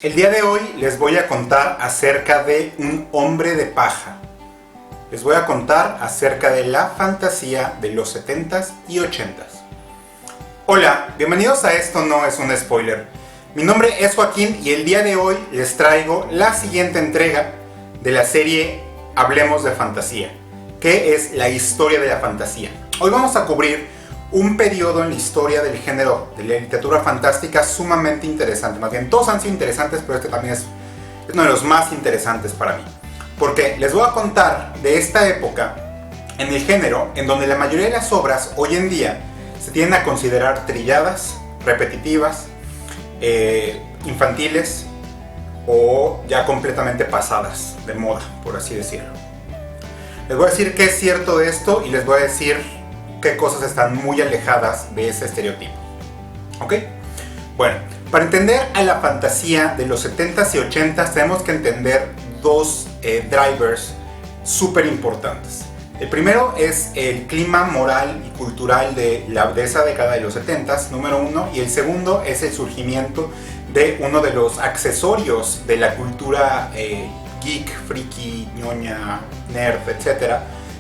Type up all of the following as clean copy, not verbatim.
El día de hoy les voy a contar acerca de un hombre de paja. Les voy a contar acerca de la fantasía de los 70s y 80s. Hola, bienvenidos a Esto No Es Un Spoiler. Mi nombre es Joaquín y el día de hoy les traigo la siguiente entrega de la serie Hablemos de Fantasía, que es la historia de la fantasía. Hoy vamos a cubrir un periodo en la historia del género de la literatura fantástica sumamente interesante. Más bien, todos han sido interesantes, pero este también es uno de los más interesantes para mí. Porque les voy a contar de esta época en el género en donde la mayoría de las obras hoy en día se tienden a considerar trilladas, repetitivas, infantiles o ya completamente pasadas de moda, por así decirlo. Les voy a decir qué es cierto de esto y les voy a decir qué cosas están muy alejadas de ese estereotipo. ¿Ok? Bueno, para entender a la fantasía de los 70s y 80s tenemos que entender dos drivers súper importantes. El primero es el clima moral y cultural de esa década de los 70s, número uno, y el segundo es el surgimiento de uno de los accesorios de la cultura geek, friki, ñoña, nerd, etc.,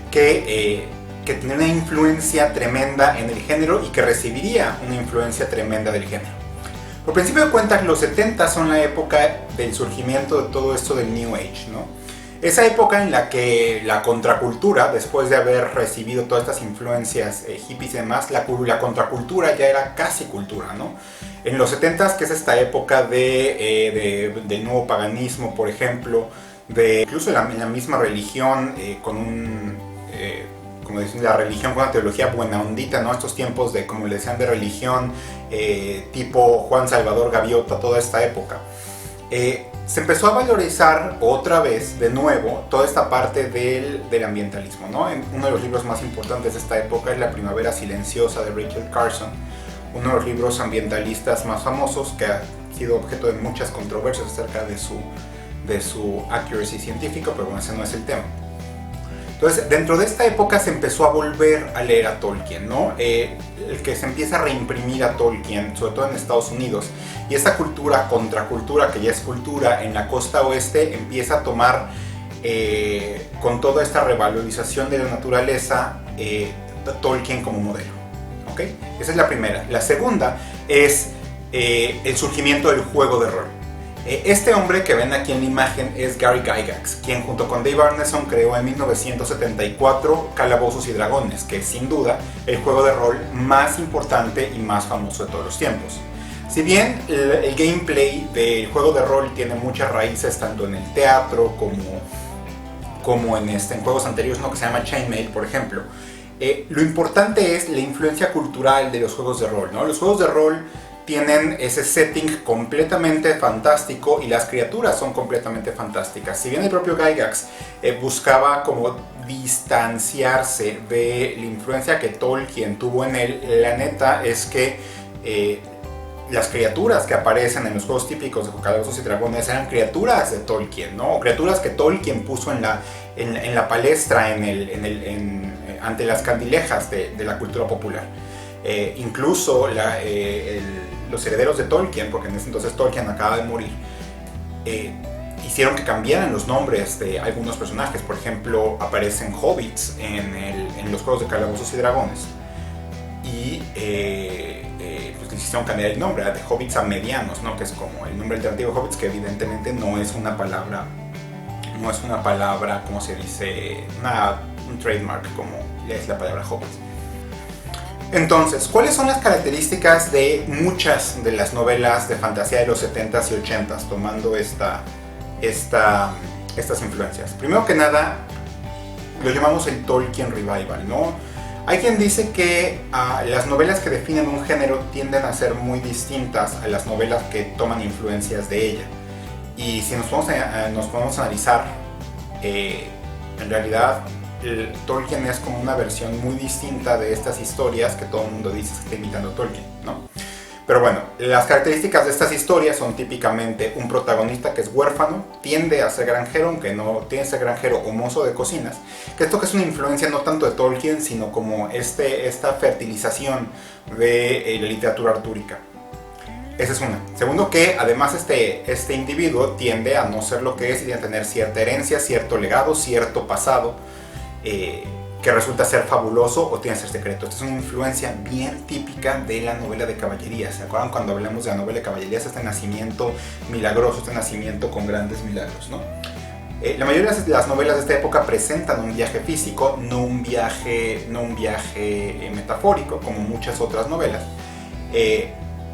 que tiene una influencia tremenda en el género y que recibiría una influencia tremenda del género. Por principio de cuentas, los 70 son la época del surgimiento de todo esto del New Age, ¿no? Esa época en la que la contracultura, después de haber recibido todas estas influencias hippies y demás, la contracultura ya era casi cultura, ¿no? En los 70, que es esta época del nuevo paganismo, por ejemplo, incluso en la misma religión, como dicen, la religión con una teología buena ondita, ¿no? Estos tiempos de, como le decían, de religión tipo Juan Salvador Gaviota, toda esta época. Se empezó a valorizar otra vez, de nuevo, toda esta parte del ambientalismo, ¿no? Uno de los libros más importantes de esta época es La Primavera Silenciosa de Rachel Carson, uno de los libros ambientalistas más famosos que ha sido objeto de muchas controversias acerca de su accuracy científica, pero bueno, ese no es el tema. Entonces, dentro de esta época se empezó a volver a leer a Tolkien, ¿no? El que se empieza a reimprimir a Tolkien, sobre todo en Estados Unidos, y esa contracultura, que ya es cultura en la costa oeste, empieza a tomar, con toda esta revalorización de la naturaleza, Tolkien como modelo, ¿ok? Esa es la primera. La segunda es el surgimiento del juego de rol. Este hombre que ven aquí en la imagen es Gary Gygax, quien junto con Dave Arneson creó en 1974 Calabozos y Dragones, que es sin duda el juego de rol más importante y más famoso de todos los tiempos. Si bien el gameplay del juego de rol tiene muchas raíces tanto en el teatro como en juegos anteriores, ¿no? Que se llama Chainmail, por ejemplo, lo importante es la influencia cultural de los juegos de rol, ¿no? Los juegos de rol tienen ese setting completamente fantástico y las criaturas son completamente fantásticas. Si bien el propio Gygax buscaba como distanciarse de la influencia que Tolkien tuvo en él, la neta es que las criaturas que aparecen en los juegos típicos de Calabozos y Dragones eran criaturas de Tolkien, ¿no? O criaturas que Tolkien puso en la palestra, ante las candilejas de la cultura popular. Incluso los herederos de Tolkien, porque en ese entonces Tolkien acaba de morir, hicieron que cambiaran los nombres de algunos personajes. Por ejemplo, aparecen hobbits en los juegos de Calabozos y Dragones y pues les hicieron cambiar el nombre de hobbits a medianos, ¿no? Que es como el nombre alternativo de hobbits, que evidentemente no es una palabra, ¿cómo se dice? Un trademark como es la palabra hobbit. Entonces, ¿cuáles son las características de muchas de las novelas de fantasía de los 70s y 80s, tomando estas influencias? Primero que nada, lo llamamos el Tolkien Revival, ¿no? Hay quien dice que las novelas que definen un género tienden a ser muy distintas a las novelas que toman influencias de ella. Y si nos podemos analizar, en realidad, Tolkien es como una versión muy distinta de estas historias que todo el mundo dice que está imitando a Tolkien, ¿no? Pero bueno, las características de estas historias son típicamente un protagonista que es huérfano, tiende a ser granjero, aunque no tiene que ser granjero o mozo de cocinas, que esto que es una influencia no tanto de Tolkien, sino como esta fertilización de la literatura artúrica. Esa es una. Segundo, que además este individuo tiende a no ser lo que es y a tener cierta herencia, cierto legado, cierto pasado, que resulta ser fabuloso o tiene que ser secreto. Esta es una influencia bien típica de la novela de caballería. ¿Se acuerdan cuando hablamos de la novela de caballería? Este nacimiento milagroso, este nacimiento con grandes milagros, ¿no? La mayoría de las novelas de esta época presentan un viaje físico, no un viaje metafórico, como muchas otras novelas.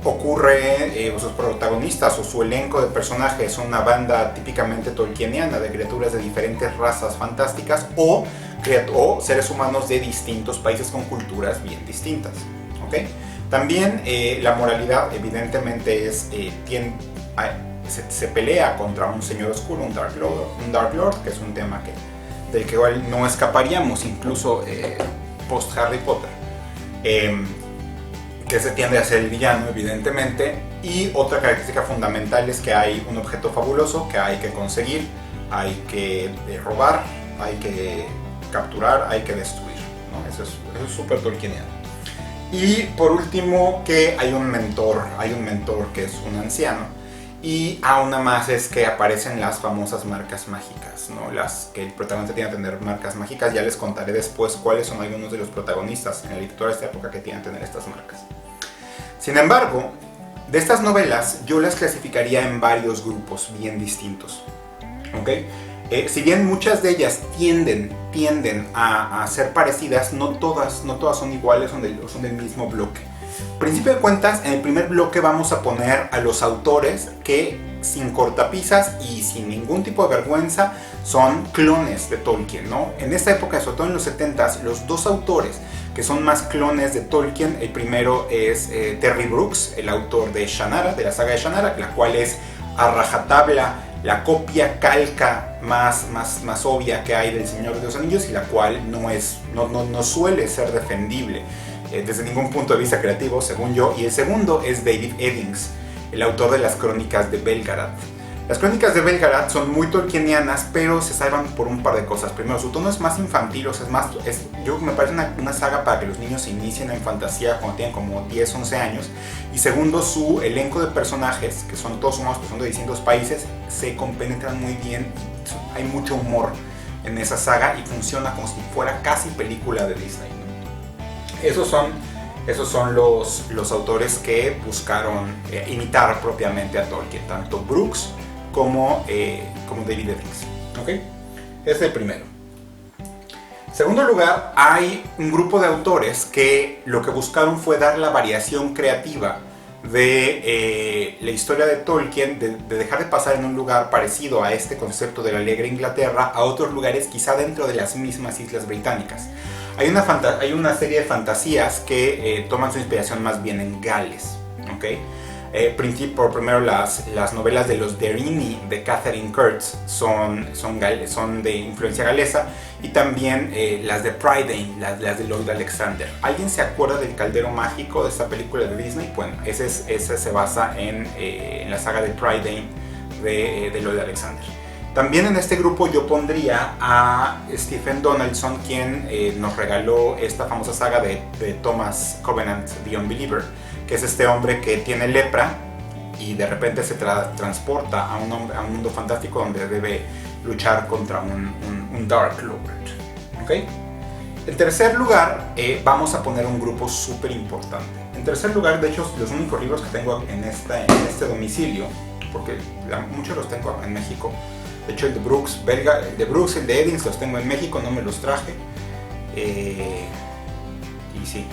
Ocurre, sus protagonistas o su elenco de personajes son una banda típicamente tolkieniana de criaturas de diferentes razas fantásticas o seres humanos de distintos países con culturas bien distintas, ¿okay? También la moralidad evidentemente es se pelea contra un señor oscuro, un Dark Lord, que es un tema del que igual no escaparíamos incluso post Harry Potter, que se tiende a ser el villano evidentemente. Y otra característica fundamental es que hay un objeto fabuloso que hay que conseguir, hay que robar, hay que capturar, hay que destruir, ¿no? Eso es súper tolkieniano. Y por último, que hay un mentor que es un anciano. Y aún más es que aparecen las famosas marcas mágicas, ¿no? Las que el protagonista tiene que tener marcas mágicas. Ya les contaré después cuáles son algunos de los protagonistas en la literatura de esta época que tienen que tener estas marcas. Sin embargo, de estas novelas yo las clasificaría en varios grupos bien distintos, ¿ok? Si bien muchas de ellas tienden a ser parecidas, no todas son iguales, son del mismo bloque. Principio de cuentas, en el primer bloque vamos a poner a los autores que, sin cortapisas y sin ningún tipo de vergüenza, son clones de Tolkien, ¿no? En esta época, sobre todo en los 70s, los dos autores que son más clones de Tolkien, el primero es Terry Brooks, el autor de Shannara, de la saga de Shannara, la cual es a rajatabla la copia calca más obvia que hay del Señor de los Anillos, y la cual no suele ser defendible desde ningún punto de vista creativo, según yo. Y el segundo es David Eddings, el autor de las Crónicas de Belgarath. Las Crónicas de Belgarath son muy tolkienianas, pero se salvan por un par de cosas. Primero, su tono es más infantil, o sea, me parece una saga para que los niños se inicien en fantasía cuando tienen como 10, 11 años. Y segundo, su elenco de personajes, que son todos humanos, que son de distintos países, se compenetran muy bien. Hay mucho humor en esa saga y funciona como si fuera casi película de Disney, ¿no? Esos son los autores que buscaron imitar propiamente a Tolkien, tanto Brooks como David Eddings, ¿okay? Ese es el primero. En segundo lugar, hay un grupo de autores que lo que buscaron fue dar la variación creativa de la historia de Tolkien, de dejar de pasar en un lugar parecido a este concepto de la alegre Inglaterra a otros lugares quizá dentro de las mismas islas británicas. Hay una serie de fantasías que toman su inspiración más bien en Gales, ¿okay? Por primero, las novelas de los Deryni de Catherine Kurtz son de influencia galesa, y también las de Prydain, las de Lloyd Alexander. ¿Alguien se acuerda del Caldero Mágico, de esta película de Disney? Bueno, ese se basa en la saga de Prydain de Lloyd Alexander. También en este grupo yo pondría a Stephen Donaldson, quien nos regaló esta famosa saga de Thomas Covenant, The Unbeliever, que es este hombre que tiene lepra y de repente se transporta a un mundo fantástico donde debe luchar contra un Dark Lord, ¿okay? En tercer lugar, vamos a poner un grupo súper importante. En tercer lugar, de hecho, los únicos libros que tengo en este domicilio, porque muchos los tengo en México. De hecho, el de Brooks, el de Eddings los tengo en México, no me los traje. Y sí.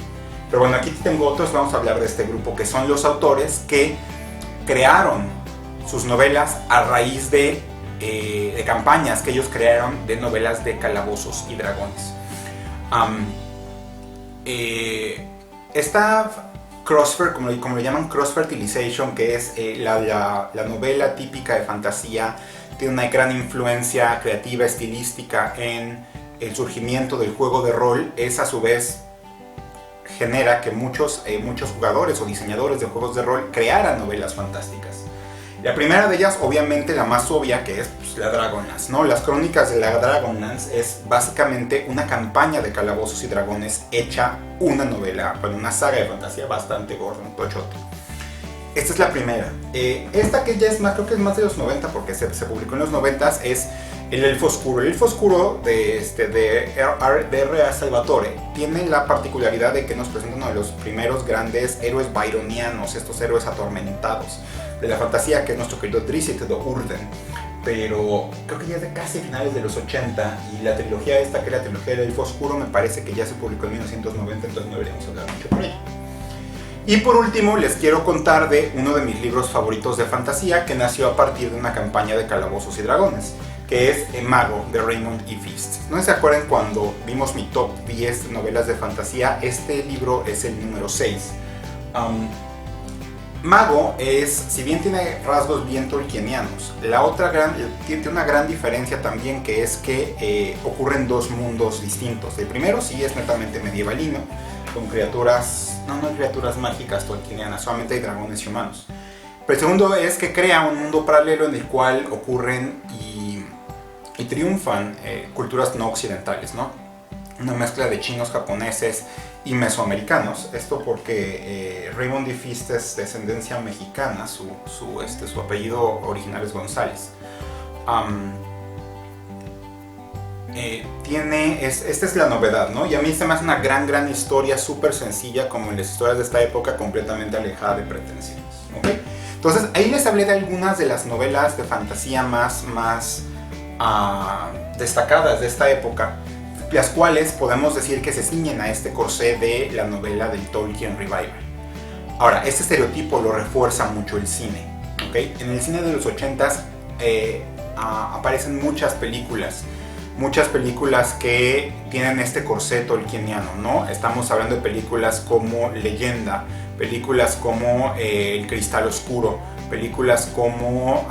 Pero bueno, aquí tengo otros. Vamos a hablar de este grupo, que son los autores que crearon sus novelas a raíz de campañas que ellos crearon de novelas de calabozos y dragones. Esta como le llaman cross-fertilization, que es la novela típica de fantasía, tiene una gran influencia creativa, estilística en el surgimiento del juego de rol. Es a su vez genera que muchos jugadores o diseñadores de juegos de rol crearan novelas fantásticas. La primera de ellas, obviamente la más obvia, que es la Dragonlance, ¿no? Las Crónicas de la Dragonlance es básicamente una campaña de calabozos y dragones hecha una novela, bueno, una saga de fantasía bastante gorda, un tochote. Esta es la primera. Esta que ya es más, creo que es más de los 90 porque se publicó en los 90, es El Elfo Oscuro. El Elfo Oscuro de R.A. Salvatore tiene la particularidad de que nos presenta uno de los primeros grandes héroes byronianos, estos héroes atormentados de la fantasía, que es nuestro querido Drizzt Do'Urden. Pero creo que ya es de casi finales de los 80, y la trilogía esta, que es la trilogía del Elfo Oscuro, me parece que ya se publicó en 1990, entonces no deberíamos hablar mucho por ella. Y por último les quiero contar de uno de mis libros favoritos de fantasía, que nació a partir de una campaña de Calabozos y Dragones, que es Mago, de Raymond E. Feast. ¿No se acuerdan cuando vimos mi top 10 novelas de fantasía? Este libro es el número 6. Mago es, si bien tiene rasgos bien tolkienianos, tiene una gran diferencia también, que es que ocurren dos mundos distintos. El primero sí es netamente medievalino, con criaturas, no hay criaturas mágicas tolkienianas, solamente hay dragones y humanos. Pero el segundo es que crea un mundo paralelo en el cual ocurren y triunfan culturas no occidentales, ¿no? Una mezcla de chinos, japoneses y mesoamericanos. Esto porque Raymond E. Feast es descendencia mexicana, su apellido original es González. Esta es la novedad, ¿no? Y a mí se me hace una gran historia, súper sencilla, como en las historias de esta época, completamente alejada de pretensiones, ¿ok? Entonces ahí les hablé de algunas de las novelas de fantasía más destacadas de esta época, las cuales podemos decir que se ciñen a este corsé de la novela del Tolkien Revival. Ahora, este estereotipo lo refuerza mucho el cine, ¿ok? En el cine de los 80s aparecen muchas películas que tienen este corsé tolkieniano, ¿no? Estamos hablando de películas como Leyenda, películas como El Cristal Oscuro, películas como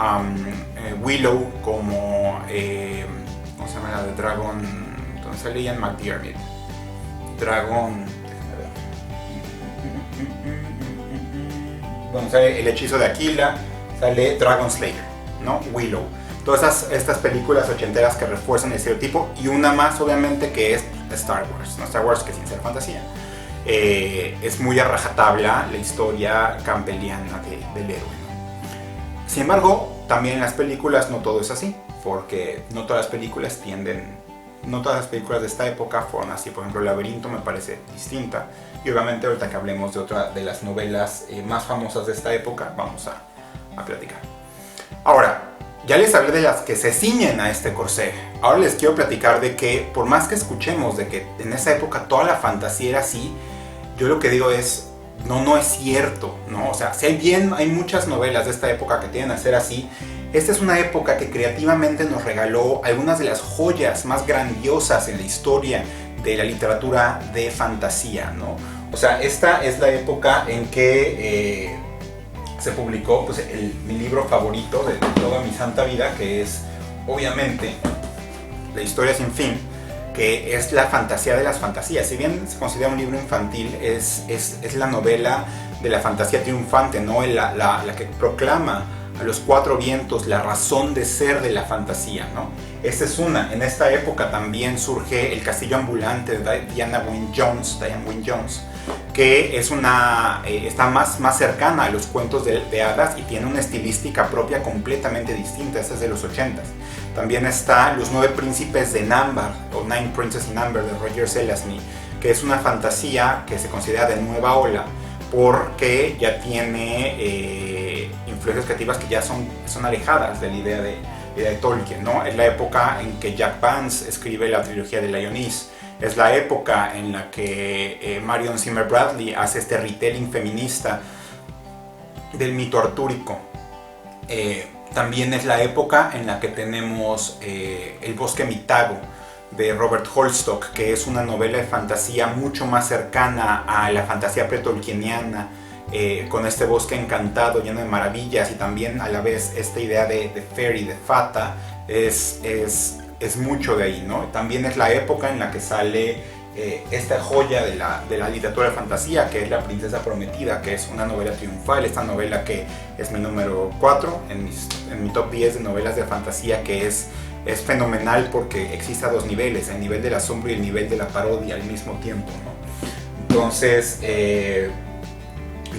Willow, como ¿cómo se llama la de Dragon? Entonces sale Ian McDiarmid, Dragon, bueno, sale El Hechizo de Aquila, sale Dragon Slayer, ¿no? Willow. Todas estas películas ochenteras que refuerzan el estereotipo, y una más obviamente que es Star Wars, ¿no? Star Wars, que sin ser fantasía es muy a rajatabla la historia campbelliana del héroe, ¿no? Sin embargo, también en las películas no todo es así, porque no todas las películas de esta época fueron así. Por ejemplo, Laberinto me parece distinta, y obviamente ahorita que hablemos de otra de las novelas más famosas de esta época vamos a platicar. Ahora, ya les hablé de las que se ciñen a este corsé. Ahora les quiero platicar de que, por más que escuchemos de que en esa época toda la fantasía era así, yo lo que digo es, no es cierto, ¿no? O sea, si hay muchas novelas de esta época que tienden a ser así, esta es una época que creativamente nos regaló algunas de las joyas más grandiosas en la historia de la literatura de fantasía, ¿no? O sea, esta es la época en que se publicó pues, mi libro favorito de toda mi santa vida, que es obviamente La Historia Sin Fin, que es la fantasía de las fantasías. Si bien se considera un libro infantil, es la novela de la fantasía triunfante, ¿no? La que proclama a los cuatro vientos la razón de ser de la fantasía, ¿no? Esta es una. En esta época también surge El Castillo Ambulante de Diane Wynne Jones, que es está más cercana a los cuentos de hadas y tiene una estilística propia completamente distinta. Esta es de los 80s. También está Los Nueve Príncipes de Nambar, o Nine Princes in Amber, de Roger Zelazny, que es una fantasía que se considera de nueva ola porque ya tiene influencias creativas que ya son alejadas de la idea de Tolkien, ¿no? Es la época en que Jack Vance escribe la trilogía de Lyonesse. Es la época en la que Marion Zimmer Bradley hace este retelling feminista del mito artúrico. También es la época en la que tenemos El Bosque Mitago de Robert Holstock, que es una novela de fantasía mucho más cercana a la fantasía pre-tolkieniana, con este bosque encantado lleno de maravillas, y también a la vez esta idea de fairy, de fata, es mucho de ahí, ¿no? También es la época en la que sale esta joya de la literatura de fantasía, que es La Princesa Prometida, que es una novela triunfal. Esta novela que es mi número 4 en mi top 10 de novelas de fantasía, que es fenomenal porque existe a dos niveles, el nivel del asombro y el nivel de la parodia al mismo tiempo, ¿no? Entonces, de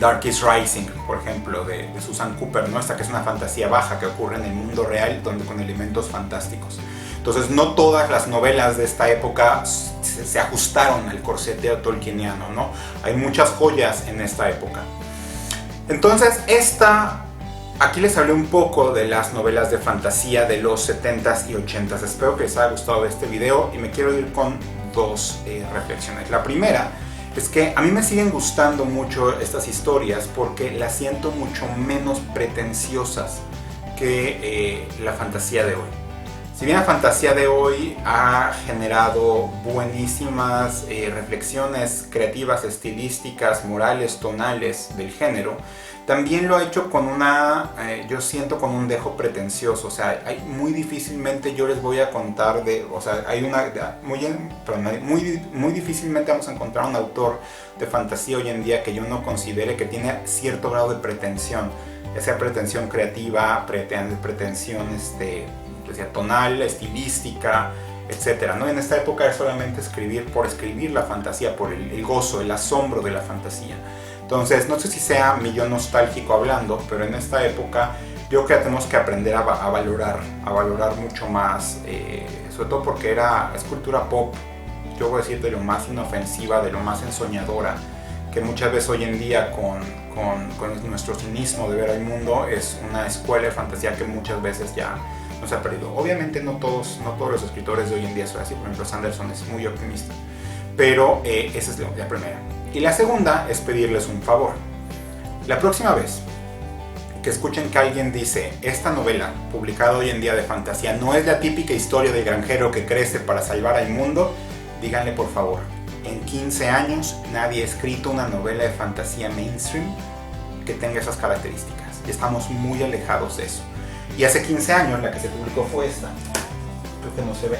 Darkest Rising, por ejemplo, de Susan Cooper, ¿no? Esta que es una fantasía baja que ocurre en el mundo real, donde con elementos fantásticos. Entonces, no todas las novelas de esta época se ajustaron al corseteo tolkieniano, ¿no? Hay muchas joyas en esta época. Entonces, aquí les hablé un poco de las novelas de fantasía de los 70s y 80s. Espero que les haya gustado este video y me quiero ir con dos reflexiones. La primera es que a mí me siguen gustando mucho estas historias porque las siento mucho menos pretenciosas que la fantasía de hoy. Si bien la fantasía de hoy ha generado buenísimas reflexiones creativas, estilísticas, morales, tonales del género, también lo ha hecho con yo siento con un dejo pretencioso. O sea, muy difícilmente yo les voy a contar muy difícilmente vamos a encontrar un autor de fantasía hoy en día que yo no considere que tiene cierto grado de pretensión, ya sea pretensión creativa, pretensión tonal, estilística, etcétera, ¿no? En esta época es solamente escribir por escribir la fantasía, por el gozo, el asombro de la fantasía. Entonces, no sé si sea mi yo nostálgico hablando, pero en esta época yo creo que tenemos que aprender a valorar mucho más, sobre todo porque es cultura pop, yo voy a decir de lo más inofensiva, de lo más ensoñadora, que muchas veces hoy en día con nuestro cinismo de ver al mundo es una escuela de fantasía que muchas veces ya nos ha perdido. Obviamente no todos los escritores de hoy en día son así, por ejemplo Sanderson es muy optimista, pero esa es la primera. Y la segunda es pedirles un favor. La próxima vez que escuchen que alguien dice esta novela publicada hoy en día de fantasía no es la típica historia del granjero que crece para salvar al mundo, díganle por favor, en 15 años nadie ha escrito una novela de fantasía mainstream que tenga esas características. Estamos muy alejados de eso. Y hace 15 años la que se publicó fue esta. Creo que no se ve.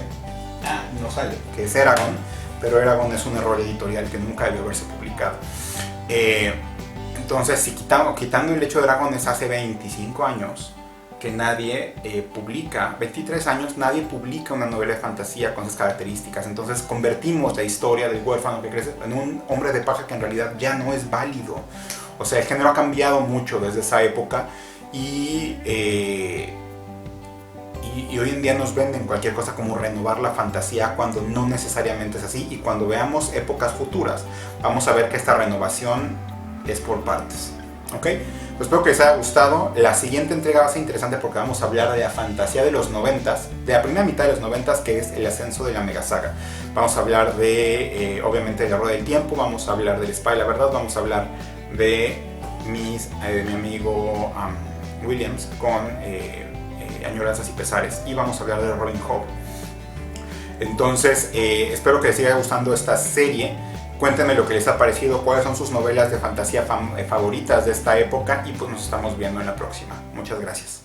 No sale. Que es Eragon. Pero Eragon es un error editorial que nunca debió haberse publicado. Entonces, si quitando el hecho de Eragon es hace 25 años que nadie publica, 23 años, nadie publica una novela de fantasía con esas características. Entonces convertimos la historia del huérfano que crece en un hombre de paja que en realidad ya no es válido. O sea, el género ha cambiado mucho desde esa época y hoy en día nos venden cualquier cosa como renovar la fantasía cuando no necesariamente es así, y cuando veamos épocas futuras vamos a ver que esta renovación es por partes. ¿Ok? Pues espero que les haya gustado. La siguiente entrega va a ser interesante porque vamos a hablar de la fantasía de los 90s, de la primera mitad de los 90s, que es el ascenso de la megasaga. Vamos a hablar de, obviamente, de la Rueda del Tiempo, vamos a hablar del Espada de la Verdad, vamos a hablar de mi amigo Williams con Añoranzas y Pesares, y vamos a hablar de Robin Hood. Entonces, espero que les siga gustando esta serie. Cuéntenme lo que les ha parecido, cuáles son sus novelas de fantasía favoritas de esta época, y pues nos estamos viendo en la próxima. Muchas gracias.